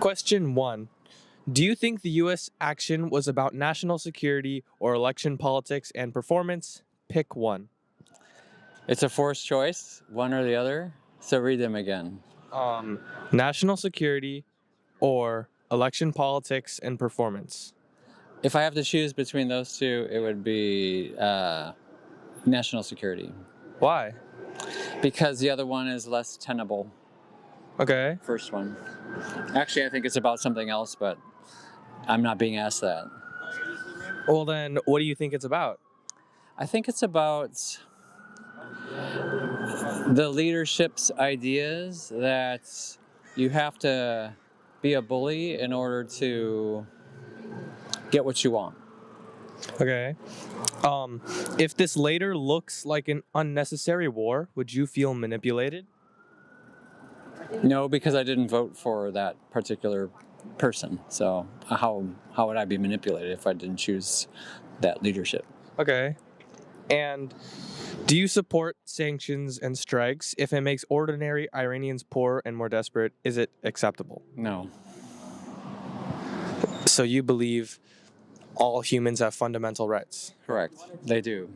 Question 1. Do you think the U.S. action was about national security or election politics and performance? Pick one. It's a forced choice, one or the other. So read them again. National security or election politics and performance? If I have to choose between those two, it would be national security, Why? because the other one is less tenable. Okay. First one. Actually, I think it's about something else, but I'm not being asked that. Well, then, what do you think it's about? I think it's about the leadership's ideas that you have to be a bully in order to get what you want. Okay. If this later looks like an unnecessary war, would you feel manipulated? No, because I didn't vote for that particular person. So how would I be manipulated if I didn't choose that leadership? Okay. And do you support sanctions and strikes? If it makes ordinary Iranians poor and more desperate, is it acceptable? No. So you believe all humans have fundamental rights? Correct. They do.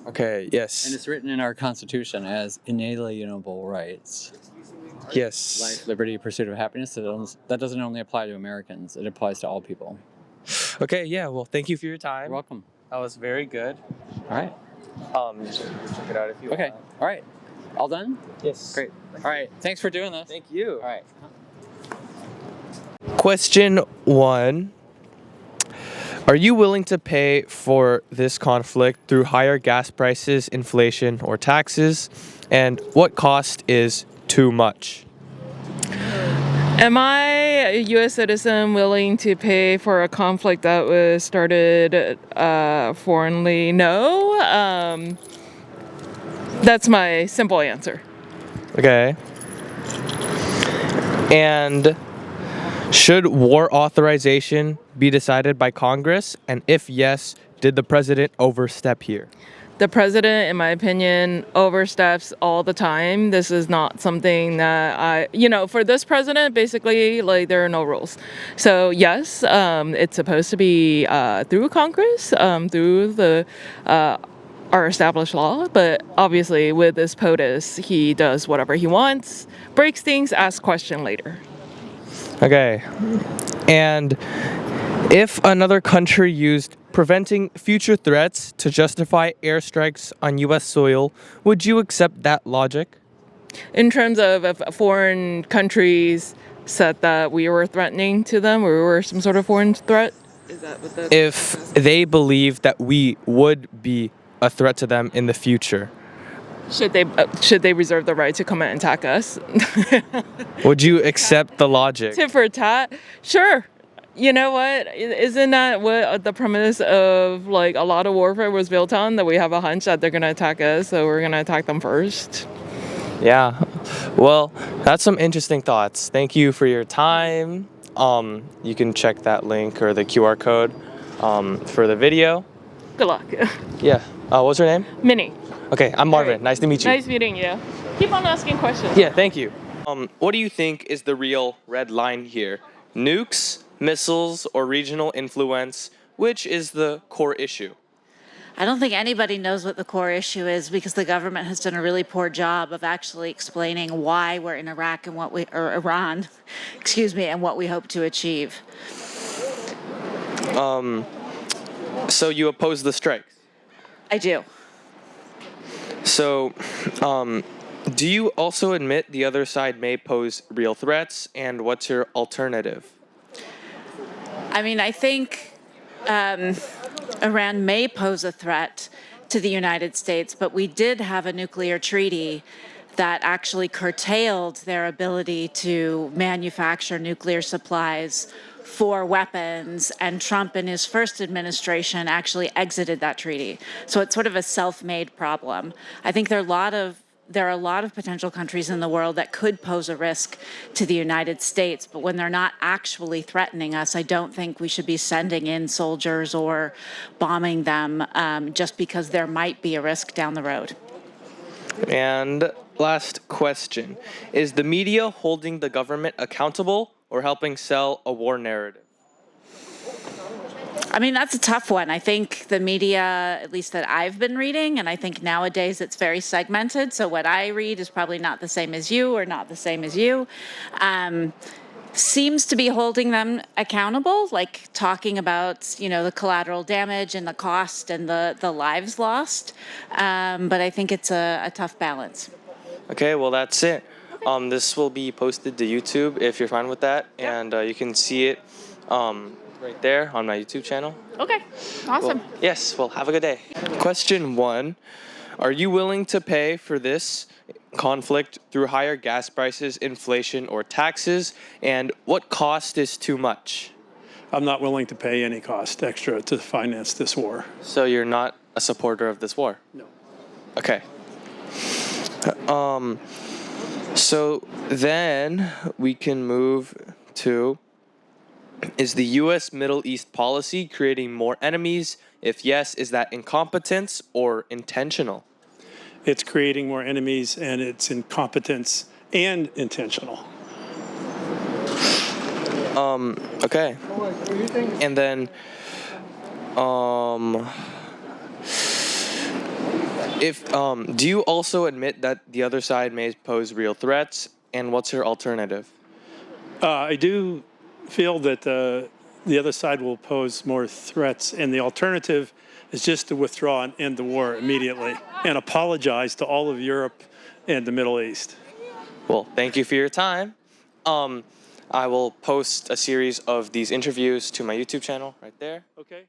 Okay, yes. And it's written in our Constitution as inalienable rights. Yes. Life, liberty, pursuit of happiness. That doesn't only apply to Americans. It applies to all people. Okay, yeah, well, thank you for your time. You're welcome. That was very good. All right. Just check it out if you Okay. want. All right. All done? Yes. Great. All right. Thanks for doing this. Thank you. All right. Question 1. Are you willing to pay for this conflict through higher gas prices, inflation, or taxes? And what cost is too much? Am I a U.S. citizen willing to pay for a conflict that was started foreignly? No. That's my simple answer. Okay. And should war authorization be decided by Congress? And if yes, did the president overstep here? The president, in my opinion, oversteps all the time. This is not something that for this president, basically, like, there are no rules. So yes, it's supposed to be through Congress, through the our established law. But obviously, with this POTUS, he does whatever he wants, breaks things, asks question later. Okay. And if another country used preventing future threats to justify airstrikes on U.S. soil, would you accept that logic? In terms of if foreign countries said that we were threatening to them, or we were some sort of foreign threat? Is that what the... If they believe that we would be a threat to them in the future, Should they reserve the right to come and attack us? would you accept the logic? Tit for tat? Sure. You know what? Isn't that what the premise of, like, a lot of warfare was built on? That we have a hunch that they're going to attack us, so we're going to attack them first? Yeah. Well, that's some interesting thoughts. Thank you for your time. You can check that link or the QR code for the video. Good luck. Yeah. What's your name? Minnie. Okay, I'm Marvin. Right. Nice to meet you. Nice meeting you. Keep on asking questions. Yeah, thank you. What do you think is the real red line here? Nukes, missiles, or regional influence? Which is the core issue? I don't think anybody knows what the core issue is, because the government has done a really poor job of actually explaining why we're in Iraq and or Iran, and what we hope to achieve. So you oppose the strikes? I do. So, do you also admit the other side may pose real threats, and what's your alternative? I mean, I think Iran may pose a threat to the United States, but we did have a nuclear treaty that actually curtailed their ability to manufacture nuclear supplies for weapons, and Trump in his first administration actually exited that treaty. So it's sort of a self-made problem. I think there are a lot of potential countries in the world that could pose a risk to the United States, but when they're not actually threatening us, I don't think we should be sending in soldiers or bombing them just because there might be a risk down the road. And last question. Is the media holding the government accountable, or helping sell a war narrative? I mean, that's a tough one. I think the media, at least that I've been reading, and I think nowadays it's very segmented. So what I read is probably not the same as you or not the same as you. Seems to be holding them accountable, like talking about, the collateral damage and the cost and the lives lost. But I think it's a tough balance. Okay, well, that's it. This will be posted to YouTube if you're fine with that, and you can see it right there on my YouTube channel. Okay, awesome. Well, yes, well, have a good day. Question 1. Are you willing to pay for this conflict through higher gas prices, inflation, or taxes? And what cost is too much? I'm not willing to pay any cost extra to finance this war. So you're not a supporter of this war? No. Okay. So then we can move to, is the U.S. Middle East policy creating more enemies? If yes, is that incompetence or intentional? It's creating more enemies, and it's incompetence and intentional. Okay. And then, do you also admit that the other side may pose real threats? And what's your alternative? I do feel that the other side will pose more threats, and the alternative is just to withdraw and end the war immediately and apologize to all of Europe and the Middle East. Well, thank you for your time. I will post a series of these interviews to my YouTube channel right there. Okay.